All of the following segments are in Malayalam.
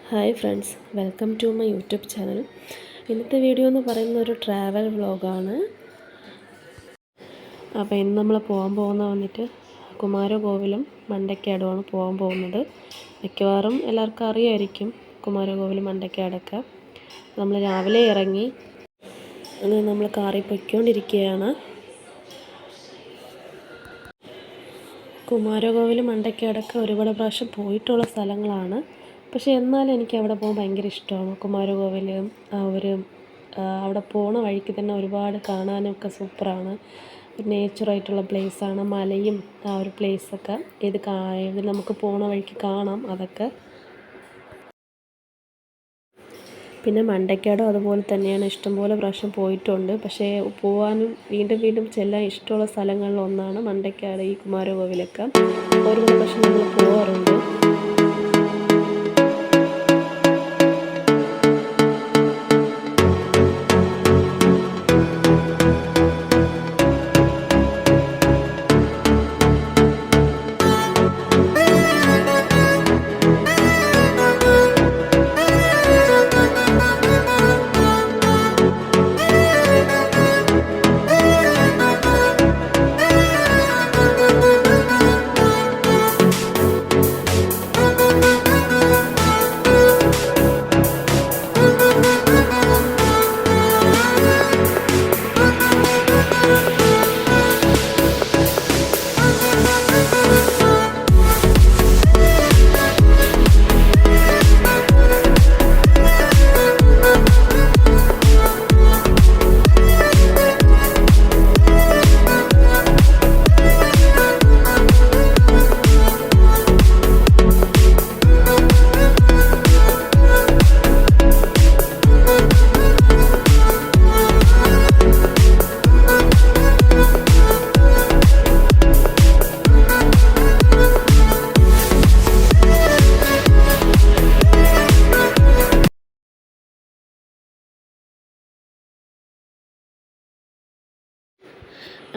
Hi friends, welcome to my YouTube channel. ഇന്നത്തെ വീഡിയോ എന്ന് പറയുന്ന ഒരു ട്രാവൽ വ്ളോഗാണ്. അപ്പോൾ ഇന്ന് നമ്മൾ വന്നിട്ട് കുമാരകോവിലും മണ്ടയ്ക്കാടുമാണ് പോകാൻ പോകുന്നത്. മിക്കവാറും എല്ലാവർക്കും അറിയായിരിക്കും കുമാരകോവിലും മണ്ടയ്ക്കാടൊക്കെ. നമ്മൾ രാവിലെ ഇറങ്ങി നമ്മൾ കാറിൽ പൊയ്ക്കൊണ്ടിരിക്കുകയാണ്. കുമാരകോവിലും മണ്ടയ്ക്കാടൊക്കെ ഒരുപാട് പ്രാവശ്യം പോയിട്ടുള്ള സ്ഥലങ്ങളാണ്. പക്ഷേ എന്നാലും എനിക്ക് അവിടെ പോകാൻ ഭയങ്കര ഇഷ്ടമാണ്. കുമാരകോവിൽ അവിടെ പോണ വഴിക്ക് തന്നെ ഒരുപാട് കാണാനൊക്കെ സൂപ്പറാണ്. നേച്ചറായിട്ടുള്ള പ്ലേസാണ്. മലയും ആ ഒരു പ്ലേസൊക്കെ ഇത് നമുക്ക് പോണ വഴിക്ക് കാണാം അതൊക്കെ. പിന്നെ മണ്ടയ്ക്കാടും അതുപോലെ തന്നെയാണ്. ഇഷ്ടംപോലെ പ്രാവശ്യം പോയിട്ടുണ്ട്. പക്ഷേ പോകാനും വീണ്ടും ചെല്ലാൻ ഇഷ്ടമുള്ള സ്ഥലങ്ങളിലൊന്നാണ് മണ്ടയ്ക്കാട്, ഈ കുമാരകോവിലൊക്കെ. ഒരുപാട് പ്രാവശ്യം നമ്മൾ പോകാറുണ്ട്.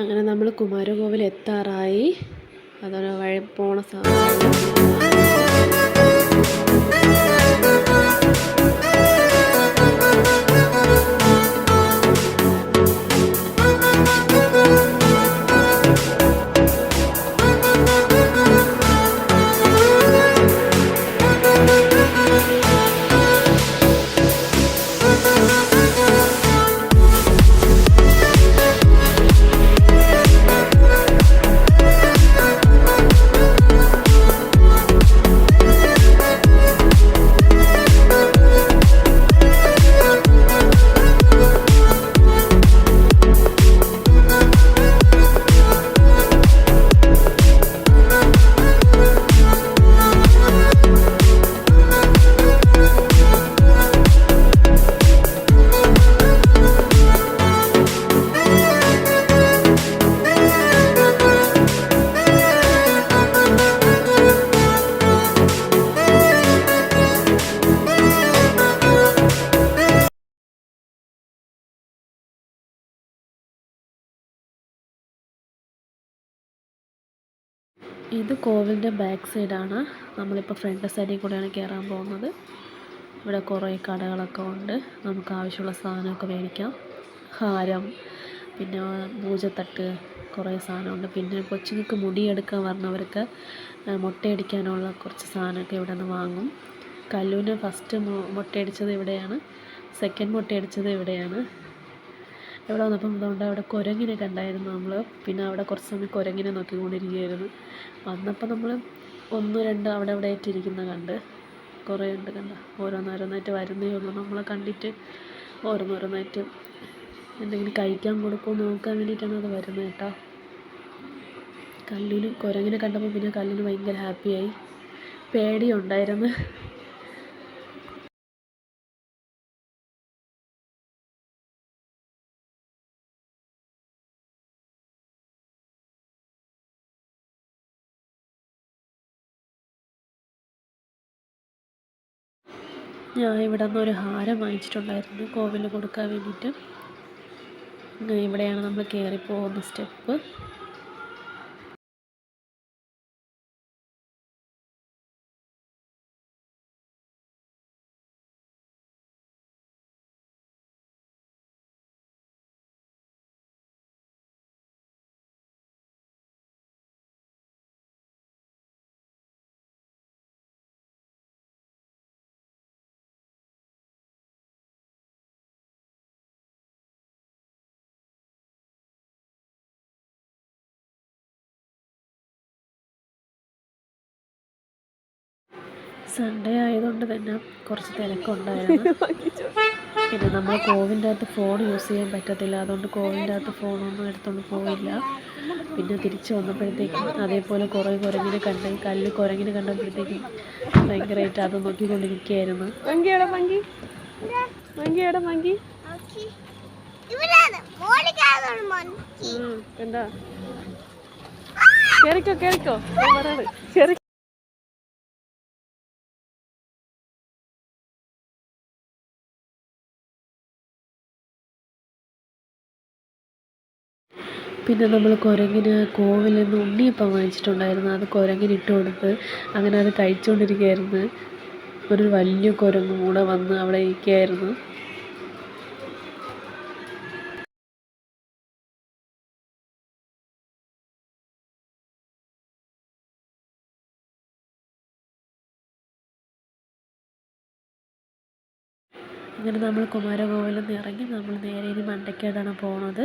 അങ്ങനെ നമ്മൾ കുമാരകോവിൽ എത്താറായി. അതൊരു വഴി പോണ സമയം. ഇത് കോവിലിൻ്റെ ബാക്ക് സൈഡാണ്. നമ്മളിപ്പോൾ ഫ്രണ്ട് സൈഡിൽ കൂടെയാണ് കയറാൻ പോകുന്നത്. ഇവിടെ കുറേ കടകളൊക്കെ ഉണ്ട്. നമുക്ക് ആവശ്യമുള്ള സാധനമൊക്കെ മേടിക്കാം. ഹാരം, പിന്നെ പൂജത്തട്ട്, കുറേ സാധനമുണ്ട്. പിന്നെ കൊച്ചുങ്ങൾക്ക് മുടിയെടുക്കാൻ പറഞ്ഞവർക്ക് മുട്ടയടിക്കാനുള്ള കുറച്ച് സാധനമൊക്കെ ഇവിടെ നിന്ന് വാങ്ങും. കല്ലുവിന് ഫസ്റ്റ് മുട്ടയടിച്ചത് ഇവിടെയാണ്. സെക്കൻഡ് മുട്ടയടിച്ചത് ഇവിടെയാണ്. ഇവിടെ വന്നപ്പം അതുകൊണ്ട് അവിടെ കുരങ്ങിനെ കണ്ടായിരുന്നു നമ്മൾ. പിന്നെ അവിടെ കുറച്ച് സമയം കുരങ്ങിനെ നോക്കിക്കൊണ്ടിരിക്കുകയായിരുന്നു. വന്നപ്പോൾ നമ്മൾ 1, 2 അവിടെ ആയിട്ടിരിക്കുന്ന കണ്ട്. കുറേ ഉണ്ട് കണ്ട. ഓരോന്നോരോന്നായിട്ട് വരുന്നേ ഉള്ളൂ. നമ്മളെ കണ്ടിട്ട് ഓരോന്നോരോന്നായിട്ട് എന്തെങ്കിലും കഴിക്കാൻ കൊടുക്കുമോ നോക്കാൻ വേണ്ടിയിട്ടാണ് അത് വരുന്നത് കേട്ടോ. കുരങ്ങിനെ കണ്ടപ്പോൾ പിന്നെ കല്ലിന് ഭയങ്കര ഹാപ്പിയായി. പേടിയുണ്ടായിരുന്നു. ഞാൻ ഇവിടെ നിന്ന് ഒരു ഹാരം വാങ്ങിച്ചിട്ടുണ്ടായിരുന്നു കോവിലിൽ കൊടുക്കാൻ വേണ്ടിയിട്ട്. ഇവിടെയാണ് നമ്മൾ കയറി പോകുന്ന സ്റ്റെപ്പ്. സൺഡേ ആയതുകൊണ്ട് തന്നെ കുറച്ച് തിരക്കുണ്ടായിരുന്നു. പിന്നെ നമ്മൾ കോവിലിൻ്റെ അകത്ത് ഫോൺ യൂസ് ചെയ്യാൻ പറ്റത്തില്ല, അതുകൊണ്ട് കോവിലിൻ്റെ അകത്ത് ഫോണൊന്നും എടുത്തുകൊണ്ട് പോയില്ല. പിന്നെ തിരിച്ച് വന്നപ്പോഴത്തേക്കും അതേപോലെ കുറേ കുരങ്ങിനെ കുരങ്ങിനെ കണ്ടപ്പോഴത്തേക്കും ഭയങ്കരമായിട്ട് അത് നോക്കിക്കൊണ്ടിരിക്കുകയായിരുന്നു. എന്താ കേറിക്കോ പിന്നെ നമ്മൾ കുരങ്ങിന് കോവിൽ നിന്ന് ഉണ്ണിയപ്പം വാങ്ങിച്ചിട്ടുണ്ടായിരുന്നു. അത് കുരങ്ങിന് ഇട്ട് കൊടുത്ത് അങ്ങനെ അത് കഴിച്ചുകൊണ്ടിരിക്കുകയായിരുന്നു. ഒരു വലിയ കുരങ്ങും കൂടെ വന്ന് അവിടെ ഇരിക്കുകയായിരുന്നു. അങ്ങനെ നമ്മൾ കുമാരകോവിലിൽ നിന്ന് ഇറങ്ങി നമ്മൾ നേരെ ഇനി മണ്ടയ്ക്കാടാണ് പോകുന്നത്.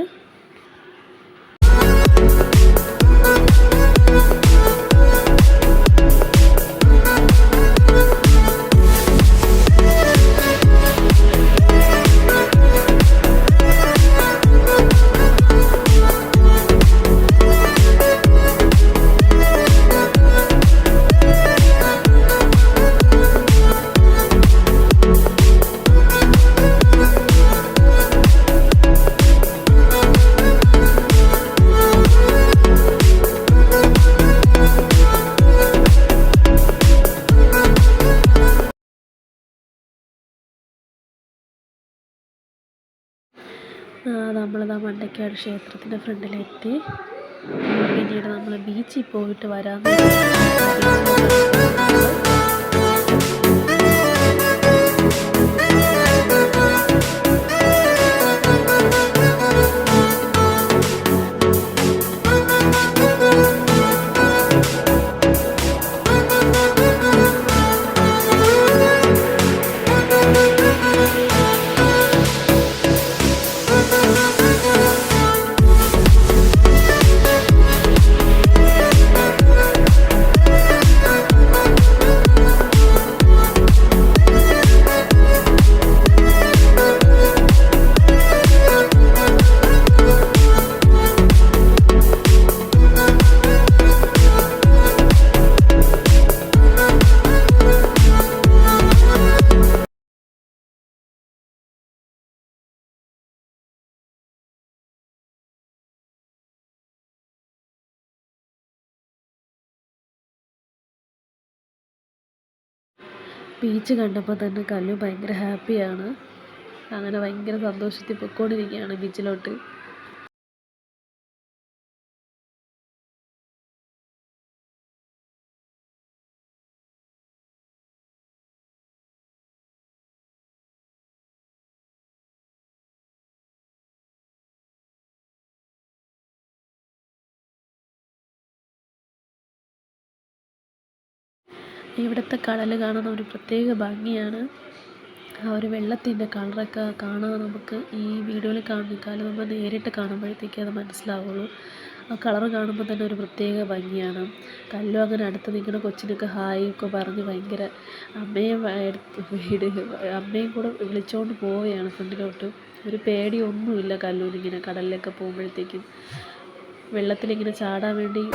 നമ്മളിതാ മണ്ടയ്ക്കാട് ക്ഷേത്രത്തിൻ്റെ ഫ്രണ്ടിലെത്തി. പിന്നീട് നമ്മൾ ബീച്ചിൽ പോയിട്ട് വരാമെന്ന് ബീച്ച് കണ്ടപ്പോൾ തന്നെ കല്ലു ഭയങ്കര ഹാപ്പിയാണ്. അങ്ങനെ ഭയങ്കര സന്തോഷത്തിൽ പൊയ്ക്കൊണ്ടിരിക്കുകയാണ് ബീച്ചിലോട്ട്. ഇവിടുത്തെ കടൽ കാണുന്ന ഒരു പ്രത്യേക ഭംഗിയാണ്. ആ ഒരു വെള്ളത്തിൻ്റെ കളറൊക്കെ കാണാൻ നമുക്ക് ഈ വീഡിയോയിൽ കാണുന്നേക്കാളും നമ്മൾ നേരിട്ട് കാണുമ്പോഴത്തേക്ക് അത് മനസ്സിലാവുള്ളൂ. ആ കളറ് കാണുമ്പോൾ തന്നെ ഒരു പ്രത്യേക ഭംഗിയാണ്. കല്ലു അങ്ങനെ അടുത്ത് നിൽക്കുന്ന കൊച്ചിനൊക്കെ ഹായ് ഒക്കെ പറഞ്ഞ് ഭയങ്കര അമ്മയും കൂടെ വിളിച്ചുകൊണ്ട് പോവുകയാണ് ഫ്രണ്ടിലോട്ട്. ഒരു പേടിയൊന്നുമില്ല കല്ലുവിനിങ്ങനെ കടലിലൊക്കെ പോകുമ്പോഴത്തേക്കും. വെള്ളത്തിലിങ്ങനെ ചാടാൻ വേണ്ടി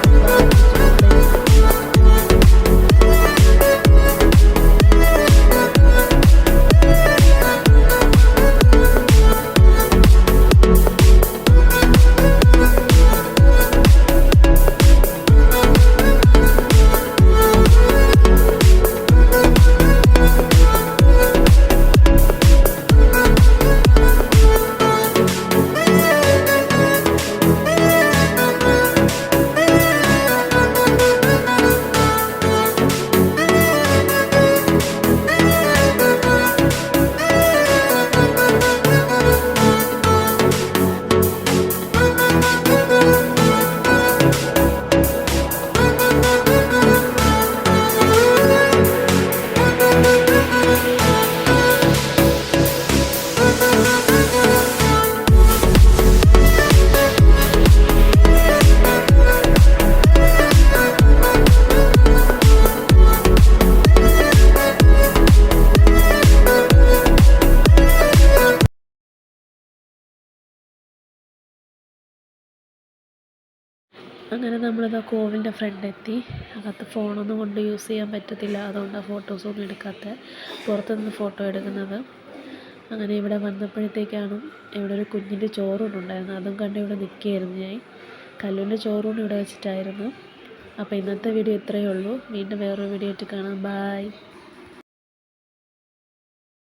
അങ്ങനെ നമ്മളിതാ കോവിലിൻ്റെ ഫ്രണ്ടെത്തി. അകത്ത് ഫോണൊന്നും കൊണ്ട് യൂസ് ചെയ്യാൻ പറ്റത്തില്ല, അതുകൊണ്ടാണ് ഫോട്ടോസൊന്നും എടുക്കാത്തത്, പുറത്തുനിന്ന് ഫോട്ടോ എടുക്കുന്നത്. അങ്ങനെ ഇവിടെ വന്നപ്പോഴത്തേക്കാണ് ഇവിടെ ഒരു കുഞ്ഞിൻ്റെ ചോറൂണുണ്ടായിരുന്നു, അതും കണ്ട് ഇവിടെ നിൽക്കുകയായിരുന്നു ഞാൻ. കല്ലുവിൻ്റെ ചോറൂണ് ഇവിടെ വെച്ചിട്ടായിരുന്നു. അപ്പോൾ ഇന്നത്തെ വീഡിയോ ഇത്രയേ ഉള്ളൂ. വീണ്ടും വേറൊരു വീഡിയോ ആയിട്ട് കാണാം. ബായ്.